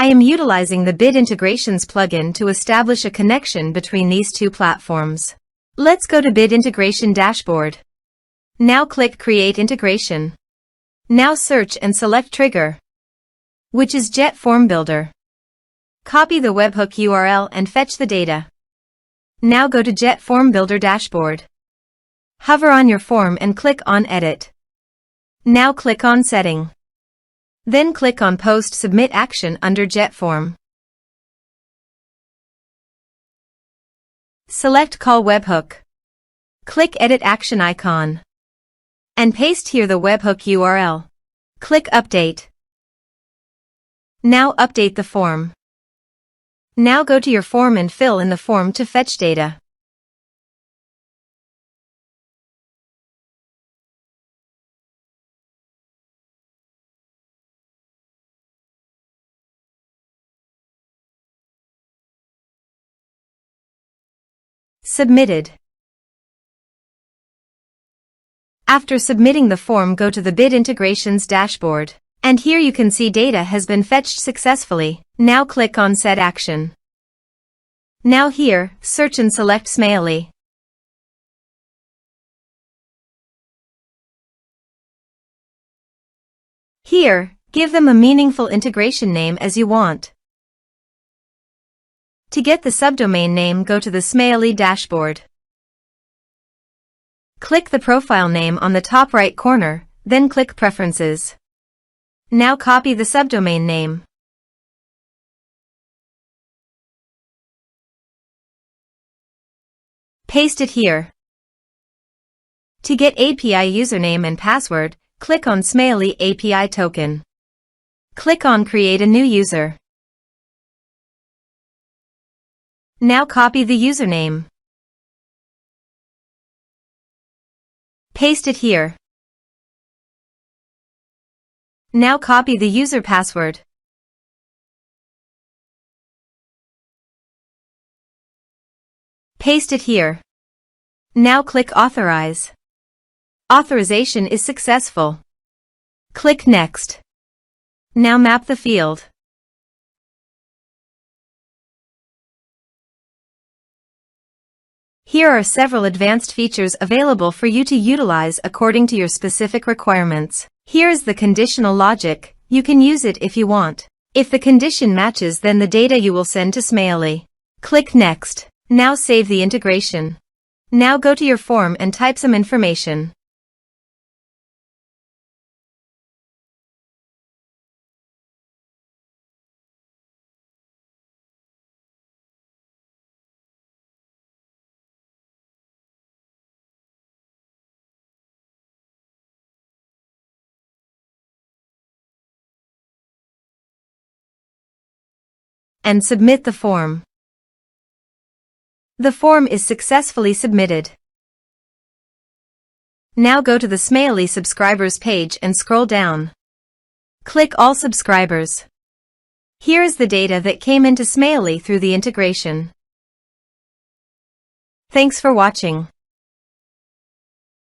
I am utilizing the Bid Integrations plugin to establish a connection between these two platforms. Let's go to Bid Integration Dashboard. Now click Create Integration. Now search and select Trigger, which is JetFormBuilder. Copy the webhook URL and fetch the data. Now go to JetFormBuilder Dashboard. Hover on your form and click on Edit. Now click on Setting. Then click on Post Submit Action under JetForm. Select Call Webhook. Click Edit Action icon. And paste here the webhook URL. Click Update. Now update the form. Now go to your form and fill in the form to fetch data. Submitted. After submitting the form, go to the Bid Integrations dashboard. And here you can see data has been fetched successfully. Now click on Set Action. Now here, search and select Smaily. Here, give them a meaningful integration name as you want. To get the subdomain name, go to the Smaily dashboard. Click the profile name on the top right corner, then click Preferences. Now copy the subdomain name. Paste it here. To get API username and password, click on Smaily API token. Click on Create a new user. Now copy the username. Paste it here. Now copy the user password. Paste it here. Now click Authorize. Authorization is successful. Click Next. Now map the field. Here are several advanced features available for you to utilize according to your specific requirements. Here is the conditional logic. You can use it if you want. If the condition matches, then the data you will send to Smaily. Click Next. Now save the integration. Now go to your form and type some information. And submit the form. The form is successfully submitted. Now go to the Smaily subscribers page and scroll down. Click All Subscribers. Here is the data that came into Smaily through the integration. Thanks for watching.